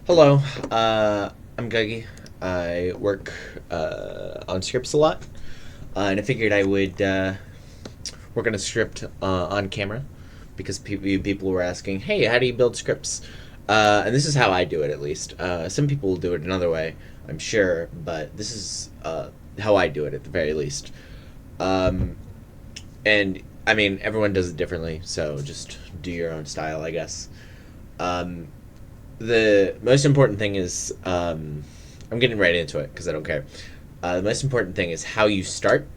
Hello, I'm Guggy. I work on scripts a lot, and I figured I would work on a script on camera because people were asking, "Hey, how do you build scripts?" And this is how I do it, at least. Some people will do it another way, I'm sure, but this is how I do it at the very least. Um, and I mean, everyone does it differently, so just do your own style, I guess. Um, the most important thing is I'm getting right into it because I don't care. The most important thing is how you start,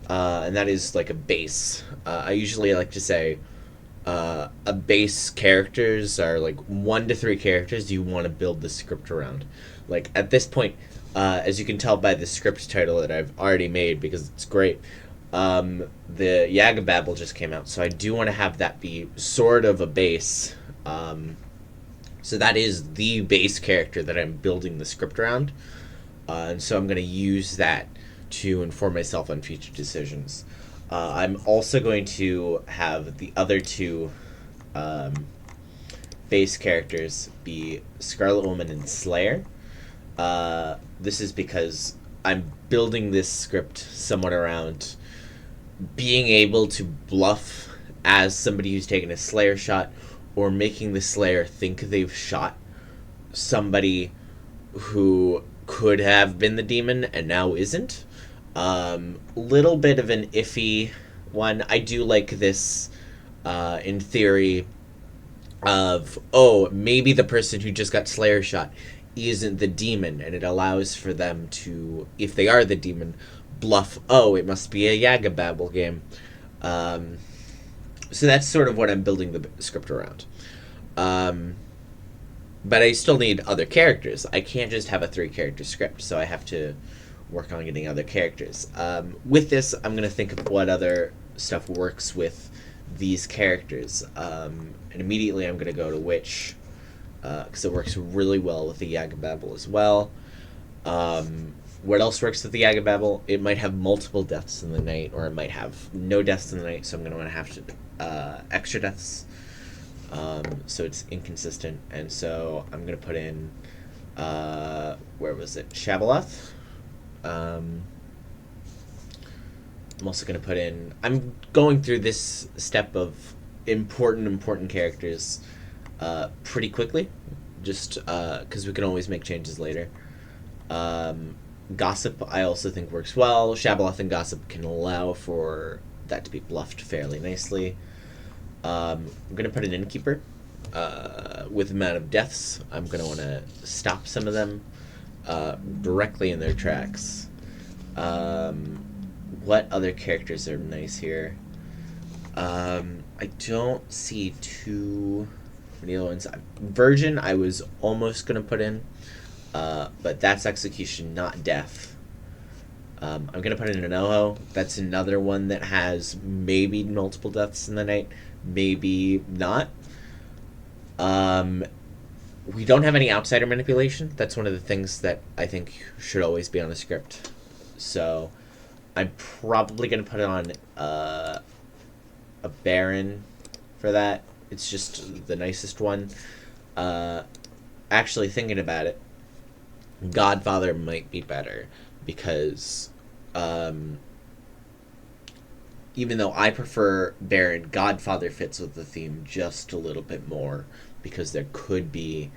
and that is like a base. I usually like to say a base characters are like 1 to 3 characters you want to build the script around. Like at this point, as you can tell by the script title that I've already made because it's great. The Yaga Babel just came out, so I do want to have that be sort of a base. So that is the base character that I'm building the script around, and so I'm going to use that to inform myself on future decisions. I'm also going to have the other two um, base characters be Scarlet Woman and Slayer. This is because I'm building this script somewhat around being able to bluff as somebody who's taken a Slayer shot, or making the Slayer think they've shot somebody who could have been the demon and now isn't. Little bit of an iffy one. I do like this in theory of, oh, maybe the person who just got Slayer shot isn't the demon, and it allows for them to, if they are the demon, bluff, oh, it must be a Yaga Babel game. Um, so that's sort of what I'm building the script around. Um, but I still need other characters. I can't just have a 3 character script, so I have to work on getting other characters. With this, I'm going to think of what other stuff works with these characters. And immediately I'm going to go to Witch, because it works really well with the Yaga Babel as well. What else works with the Yaga Babel? It might have multiple deaths in the night, or it might have no deaths in the night, so I'm going to have to extra deaths. So it's inconsistent, and so I'm going to put in, where was it? Shabaloth. I'm also going to put in. I'm going through this step of important characters pretty quickly, just because we can always make changes later. Gossip, I also think works well. Shabaloth and Gossip can allow for that to be bluffed fairly nicely. I'm going to put an Innkeeper. With the amount of deaths, I'm going to want to stop some of them directly in their tracks. What other characters are nice here? I don't see too many other ones. Virgin, I was almost going to put in, but that's execution, not death. I'm going to put in an Oho. That's another one that has maybe multiple deaths in the night, maybe not. We don't have any outsider manipulation. That's one of the things that I think should always be on a script. So I'm probably going to put it on a Baron for that. It's just the nicest one. Actually, thinking about it, Godfather might be better because even though I prefer Baron, Godfather fits with the theme just a little bit more because there could be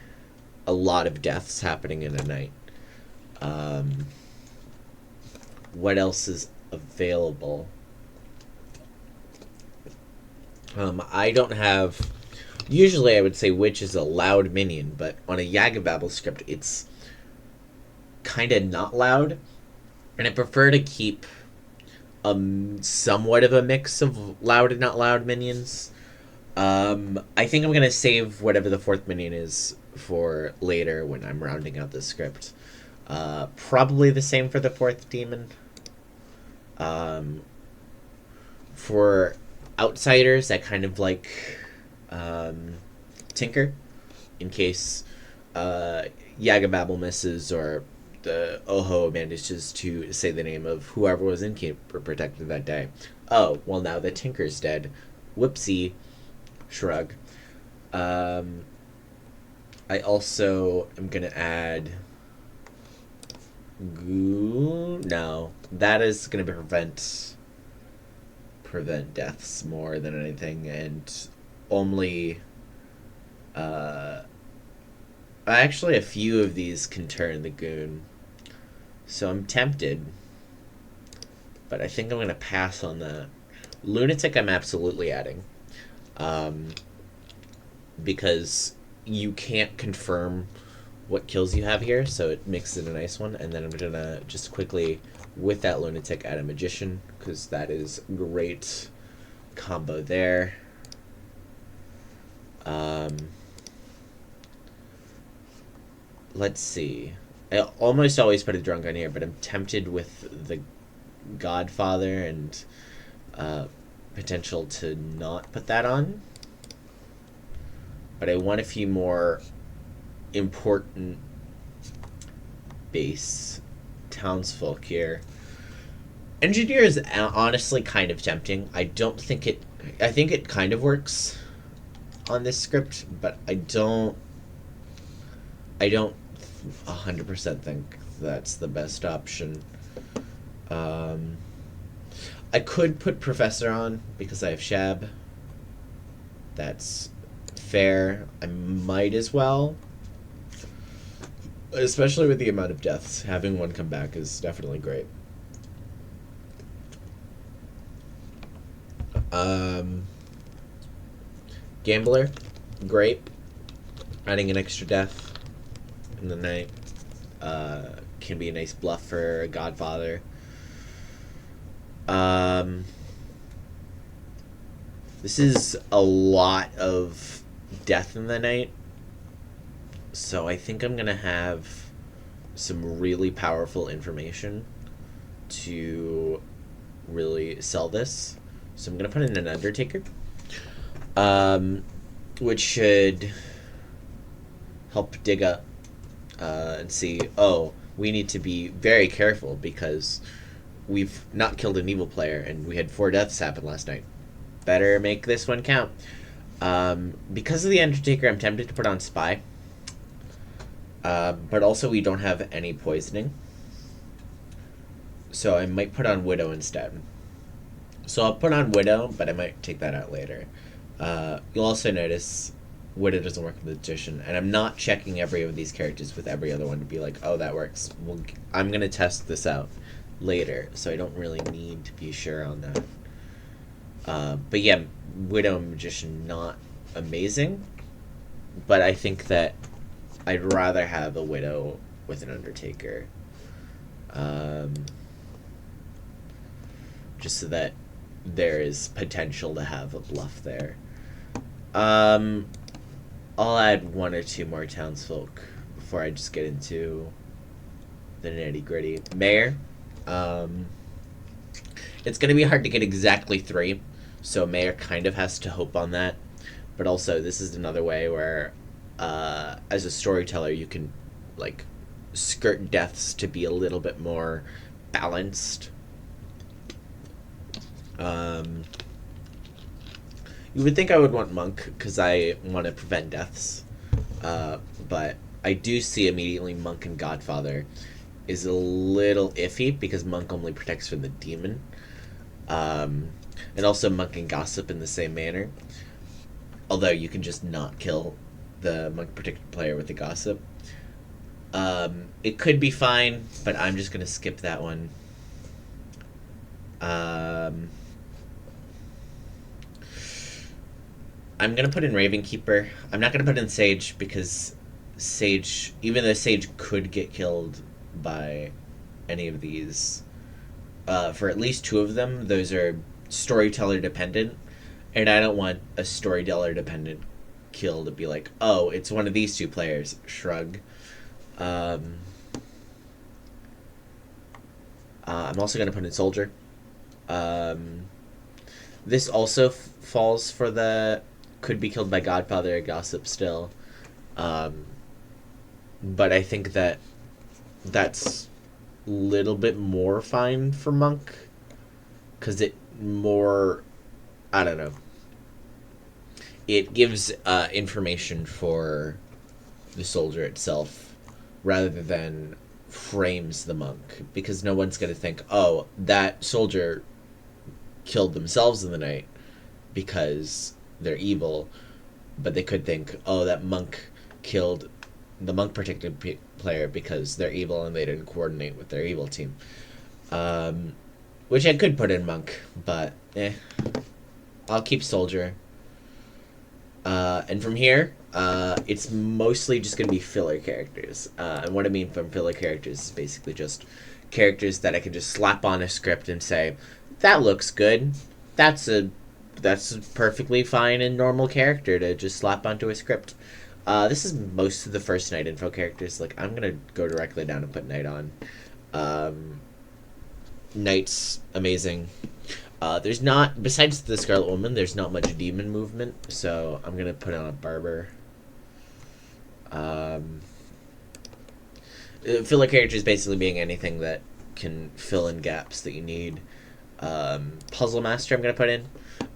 a lot of deaths happening in a night. What else is available? I don't have. Usually, I would say Witch is a loud minion, but on a Yaga Babel script, it's kind of not loud, and I prefer to keep somewhat of a mix of loud and not loud minions. I think I'm gonna save whatever the 4th minion is for later when I'm rounding out the script. Probably the same for the 4th demon. For outsiders, I kind of like Tinker, in case Yaga Babel misses or the Oho manages to say the name of whoever was innkeeper protected that day. Oh, well, now the Tinker's dead. Whoopsie. Shrug. I also am gonna add goo. No, that is gonna prevent deaths more than anything, and only actually a few of these can turn the goon. So I'm tempted, but I think I'm gonna pass on that. Lunatic, I'm absolutely adding, um, because you can't confirm what kills you have here, so it makes it a nice one. And then I'm gonna just quickly, with that Lunatic, add a Magician, because that is great combo there. Let's see. I almost always put a Drunk on here, but I'm tempted with the Godfather and potential to not put that on. But I want a few more important base townsfolk here. Engineer is honestly kind of tempting. I don't think it. I think it kind of works on this script, but I don't 100% think that's the best option. I could put Professor on because I have Shab. That's fair. I might as well. Especially with the amount of deaths. Having one come back is definitely great. Gambler, great. Adding an extra death in the night can be a nice bluff for a Godfather. This is a lot of death in the night, so I think I'm gonna have some really powerful information to really sell this. So I'm gonna put in an Undertaker, which should help dig up and see. Oh, we need to be very careful because we've not killed an evil player, and we had 4 deaths happen last night. Better make this one count. Because of the Undertaker, I'm tempted to put on Spy. But also we don't have any poisoning. So I might put on Widow instead. So I'll put on Widow, but I might take that out later. You'll also notice Widow doesn't work with Magician, and I'm not checking every of these characters with every other one to be like, oh, that works. I'm going to test this out later, so I don't really need to be sure on that. But yeah, Widow and Magician, not amazing, but I think that I'd rather have a Widow with an Undertaker. Just so that there is potential to have a bluff there. I'll add 1 or 2 more townsfolk before I just get into the nitty gritty. Mayor. It's going to be hard to get exactly 3, so Mayor kind of has to hope on that. But also, this is another way where, as a storyteller, you can, like, skirt deaths to be a little bit more balanced. You would think I would want Monk, because I want to prevent deaths. But I do see immediately Monk and Godfather is a little iffy, because Monk only protects from the demon. And also Monk and Gossip in the same manner. Although you can just not kill the Monk protected player with the Gossip. It could be fine, but I'm just going to skip that one. I'm going to put in Ravenkeeper. I'm not going to put in Sage, because Sage, even though Sage could get killed by any of these, for at least 2 of them, those are storyteller dependent, and I don't want a storyteller dependent kill to be like, oh, it's one of these 2 players. Shrug. I'm also going to put in Soldier. This also falls for the could be killed by Godfather or Gossip still. But I think that that's a little bit more fine for Monk, because it more, I don't know, it gives information for the soldier itself rather than frames the monk, because no one's going to think, oh, that soldier killed themselves in the night because they're evil, but they could think, oh, that monk killed the monk particular player because they're evil and they didn't coordinate with their evil team. Which I could put in monk, but I'll keep soldier. And from here, it's mostly just going to be filler characters. And what I mean from filler characters is basically just characters that I can just slap on a script and say, that looks good. That's a perfectly fine and normal character to just slap onto a script. This is most of the first Knight info characters. Like, I'm going to go directly down and put Knight on. Knight's amazing. There's not, besides the Scarlet Woman, there's not much demon movement, so I'm going to put on a Barber. Filler characters basically being anything that can fill in gaps that you need. Puzzle Master I'm going to put in.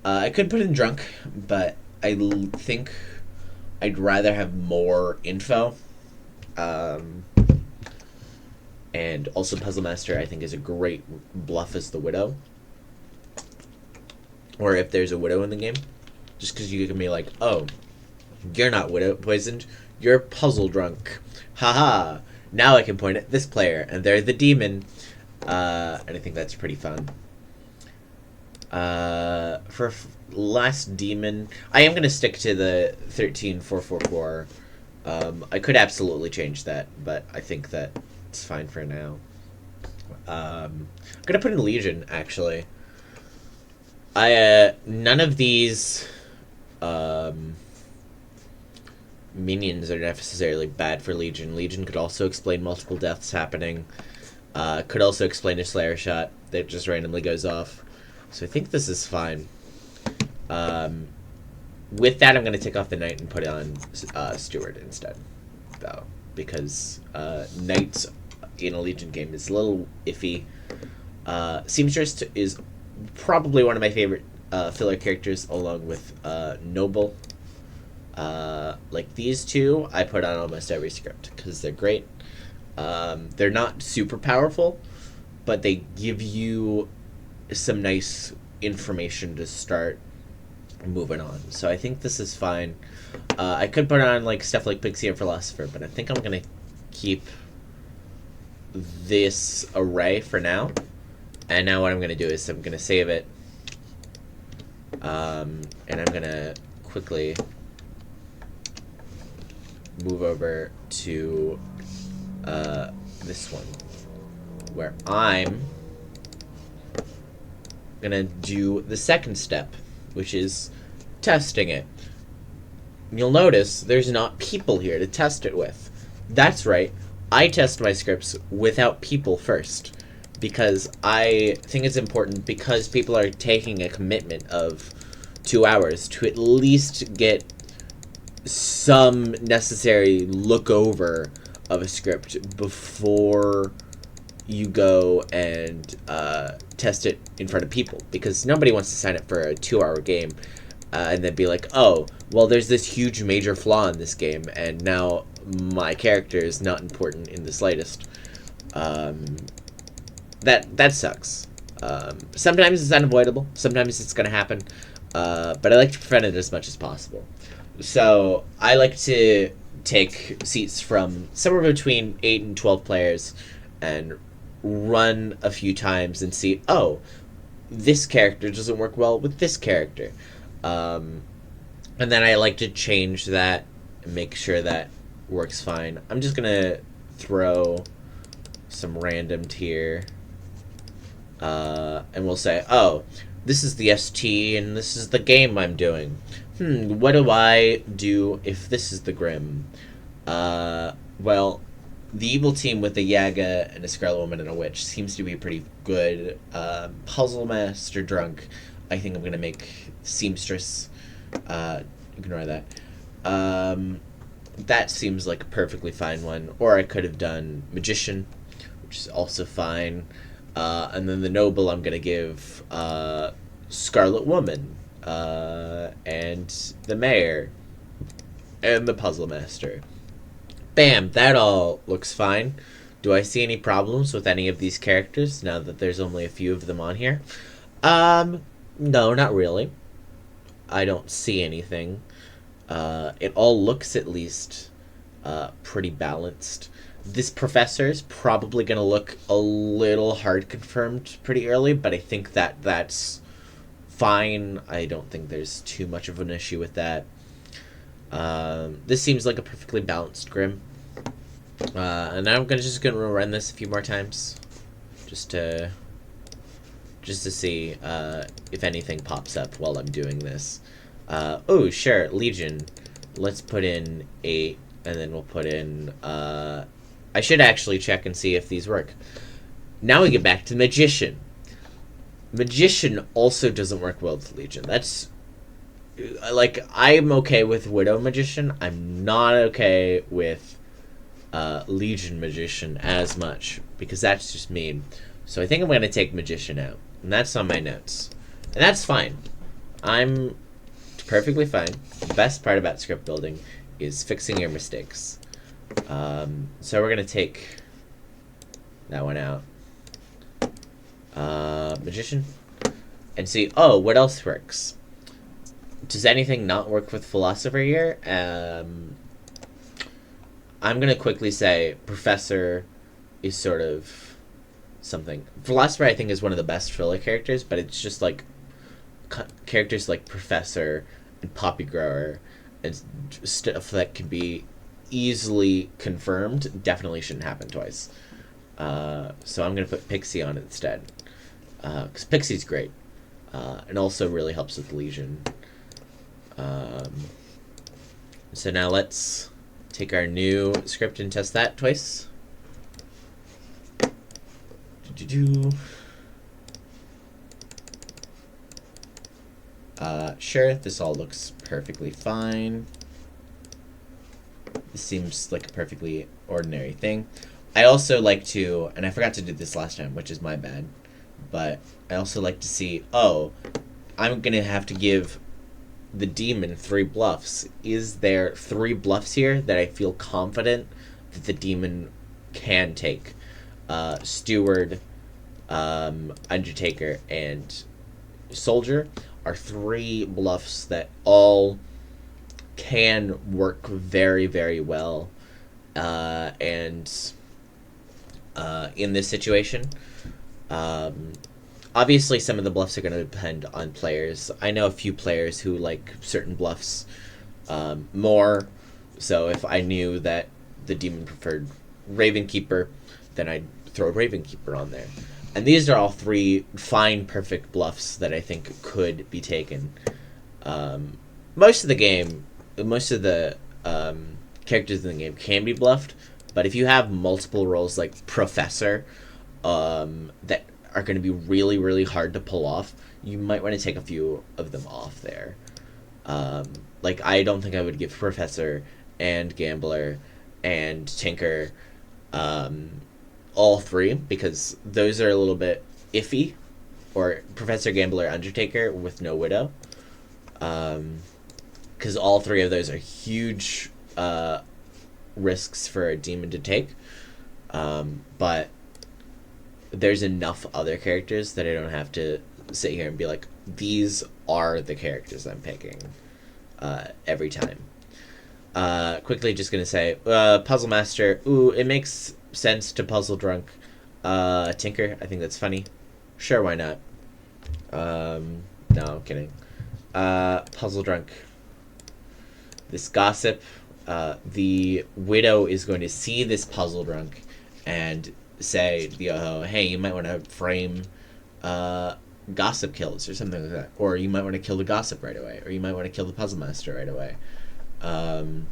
I could put in Drunk, but I think I'd rather have more info. And also Puzzle Master I think is a great bluff as the Widow. Or if there's a Widow in the game. Just because you can be like, oh, you're not Widow poisoned, you're Puzzle Drunk. Haha. Now I can point at this player, and they're the demon. And I think that's pretty fun. For last demon, I am going to stick to the 13444. I could absolutely change that, but I think that it's fine for now. I'm going to put in Legion, actually. None of these minions are necessarily bad for Legion. Legion could also explain multiple deaths happening. Could also explain a Slayer shot that just randomly goes off. So I think this is fine. With that, I'm going to take off the Knight and put on Steward instead, though, because Knights in a Legion game is a little iffy. Seamstress is probably one of my favorite filler characters, along with Noble. Like these two, I put on almost every script because they're great. They're not super powerful, but they give you some nice information to start moving on. So I think this is fine. I could put on like stuff like Pixie and Philosopher, but I think I'm gonna keep this array for now. And now what I'm gonna do is I'm gonna save it, and I'm gonna quickly move over to this one, where I'm gonna do the second step, which is testing it. You'll notice there's not people here to test it with. That's right, I test my scripts without people first, because I think it's important, because people are taking a commitment of 2 hours to at least get some necessary look over of a script before you go and test it in front of people, because nobody wants to sign up for a 2-hour game and then be like, oh, well, there's this huge major flaw in this game, and now my character is not important in the slightest. That sucks. Sometimes it's unavoidable. Sometimes it's going to happen. But I like to prevent it as much as possible. So I like to take seats from somewhere between 8 and 12 players and run a few times and see, oh, this character doesn't work well with this character. And then I like to change that and make sure that works fine. I'm just going to throw some random tier. And we'll say, oh, this is the ST and this is the game I'm doing. What do I do if this is the Grim? Well, the evil team with a Yaga and a Scarlet Woman and a Witch seems to be pretty good. Puzzle Master Drunk, I think I'm going to make Seamstress. Ignore that. That seems like a perfectly fine one. Or I could have done Magician, which is also fine. And then the Noble I'm going to give Scarlet Woman, and the Mayor, and the Puzzle Master. Bam! That all looks fine. Do I see any problems with any of these characters now that there's only a few of them on here? Um, no, not really. I don't see anything. It all looks at least pretty balanced. This professor's probably going to look a little hard confirmed pretty early, but I think that that's fine. I don't think there's too much of an issue with that. This seems like a perfectly balanced Grim. And I'm just gonna run this a few more times, just to see if anything pops up while I'm doing this. Oh, sure, Legion. Let's put in 8, and then we'll put in. I should actually check and see if these work. Now we get back to Magician. Magician also doesn't work well with Legion. That's like, I'm okay with Widow Magician. I'm not okay with Legion Magician as much, because that's just mean. So I think I'm going to take Magician out, and that's on my notes. And that's fine. I'm perfectly fine. The best part about script building is fixing your mistakes. So we're going to take that one out. Magician. And see, oh, what else works? Does anything not work with Philosopher here? I'm going to quickly say Professor is sort of something. Philosopher, I think, is one of the best filler characters, but it's just like characters like Professor and Poppy Grower and stuff that can be easily confirmed definitely shouldn't happen twice. So I'm going to put Pixie on instead, because Pixie's great, and also really helps with Legion. So now let's take our new script and test that twice. Sure, this all looks perfectly fine. This seems like a perfectly ordinary thing. I also like to, and I forgot to do this last time, which is my bad, but I also like to see, oh, I'm going to have to give the demon 3 bluffs. Is there 3 bluffs here that I feel confident that the demon can take? Steward, Undertaker, and Soldier are 3 bluffs that all can work very, very well. And in this situation, obviously some of the bluffs are going to depend on players. I know a few players who like certain bluffs more. So if I knew that the demon preferred Ravenkeeper, then I'd throw Ravenkeeper on there. And these are all 3 fine, perfect bluffs that I think could be taken. Most of the characters in the game can be bluffed, but if you have multiple roles like Professor that are going to be really, really hard to pull off, you might want to take a few of them off there. Like, I don't think I would give Professor and Gambler and Tinker all 3, because those are a little bit iffy. Or Professor, Gambler, Undertaker with no Widow. Because all 3 of those are huge risks for a demon to take. But there's enough other characters that I don't have to sit here and be like, these are the characters I'm picking every time. Quickly just going to say, Puzzle Master, ooh, it makes sense to Puzzle Drunk. Tinker, I think that's funny. Sure, why not? No, I'm kidding. Puzzle Drunk. This Gossip, the Widow is going to see this Puzzle Drunk and say, hey, you might want to frame Gossip kills or something like that. Or you might want to kill the Gossip right away. Or you might want to kill the Puzzle Master right away. The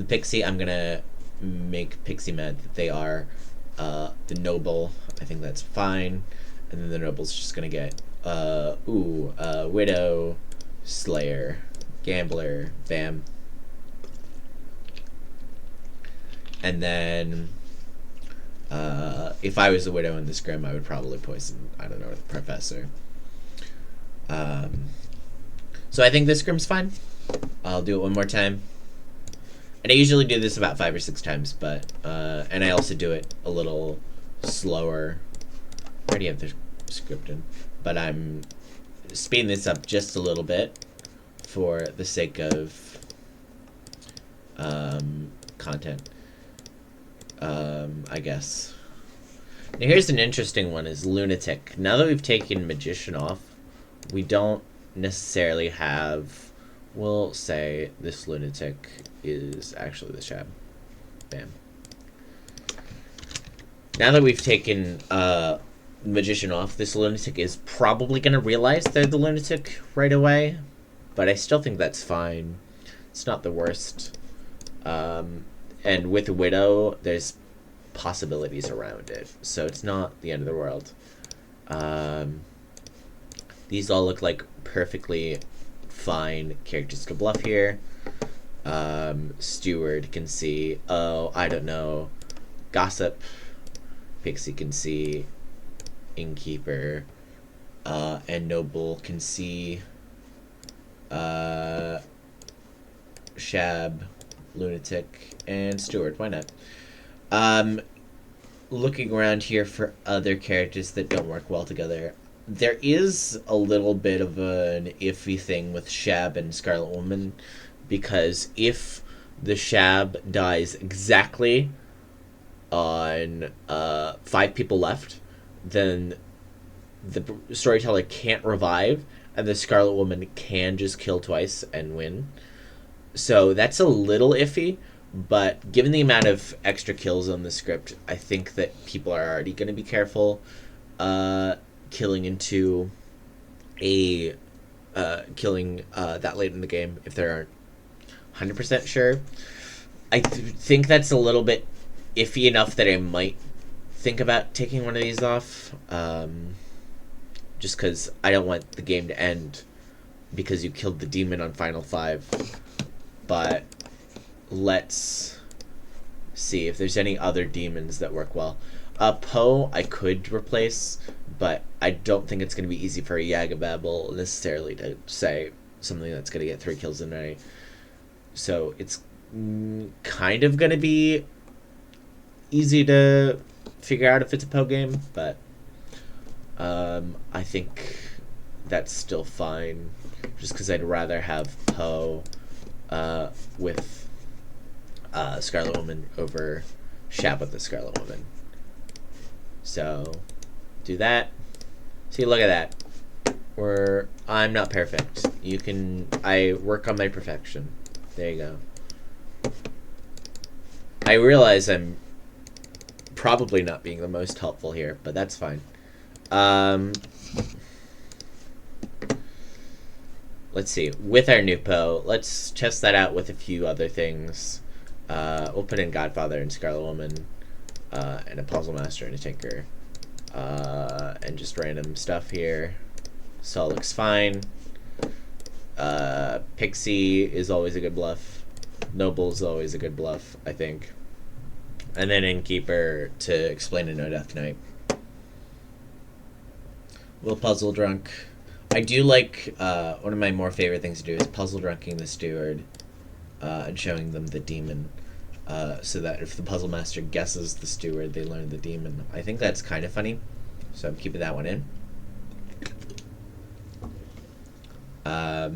Pixie, I'm going to make Pixie mad that they are the Noble. I think that's fine. And then the Noble's just going to get, Widow, Slayer, Gambler, bam. And then if I was the Widow in this Grim, I would probably poison, I don't know, the Professor. So I think this Grim's fine. I'll do it one more time. And I usually do this about 5 or 6 times, but and I also do it a little slower. I already have the script in, but I'm speeding this up just a little bit for the sake of content, I guess. Now here's an interesting one, is Lunatic. Now that we've taken Magician off, we don't necessarily have, we'll say this Lunatic is actually the Shab. Bam. Now that we've taken Magician off, this Lunatic is probably going to realize they're the Lunatic right away, but I still think that's fine. It's not the worst. And with Widow, there's possibilities around it, so it's not the end of the world. These all look like perfectly fine characters to bluff here. Steward can see, oh, I don't know, Gossip. Pixie can see Innkeeper. And Noble can see Shab, Lunatic, and Steward. Why not? Looking around here for other characters that don't work well together. There is a little bit of an iffy thing with Shab and Scarlet Woman, because if the Shab dies exactly on 5 people left, then the storyteller can't revive, and the Scarlet Woman can just kill twice and win. So that's a little iffy, but given the amount of extra kills on the script, I think that people are already going to be careful killing into a killing that late in the game if they aren't 100% sure. I think that's a little bit iffy enough that I might think about taking one of these off, just because I don't want the game to end because you killed the demon on Final 5. But let's see if there's any other demons that work well. Poe I could replace, but I don't think it's going to be easy for a Yagababble necessarily to say something that's going to get 3 kills in a night. So it's kind of going to be easy to figure out if it's a Poe game, but I think that's still fine, just because I'd rather have Poe with Scarlet Woman over Shab with the Scarlet Woman. So do that. See, look at that. I'm not perfect. I work on my perfection. There you go. I realize I'm probably not being the most helpful here, but that's fine. Let's see. With our new Poe, let's test that out with a few other things. We'll put in Godfather and Scarlet Woman, and a Puzzle Master and a Tinker, and just random stuff here. So all looks fine. Pixie is always a good bluff. Noble's always a good bluff, I think. And then Innkeeper to explain a No Death Knight. We'll Puzzle Drunk. I do like, one of my more favorite things to do is Puzzle Drunking the Steward, and showing them the demon, so that if the Puzzle Master guesses the Steward, they learn the demon. I think that's kind of funny, so I'm keeping that one in. I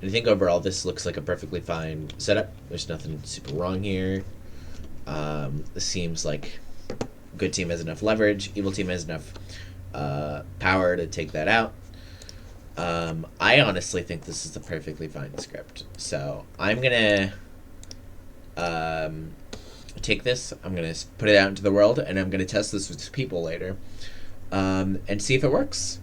think overall this looks like a perfectly fine setup. There's nothing super wrong here. This seems like good team has enough leverage. Evil team has enough power to take that out. I honestly think this is a perfectly fine script. So I'm gonna take this. I'm gonna put it out into the world, and I'm gonna test this with people later, and see if it works.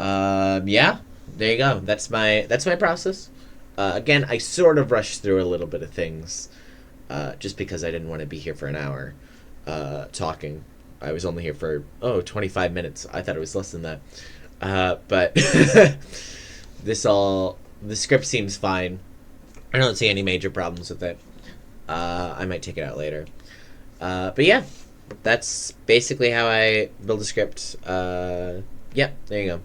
Yeah, there you go. That's my process. Again, I sort of rushed through a little bit of things, just because I didn't want to be here for an hour talking. I was only here for 25 minutes. I thought it was less than that. But the script seems fine. I don't see any major problems with it. I might take it out later. But yeah, that's basically how I build a script. Yeah, there you go.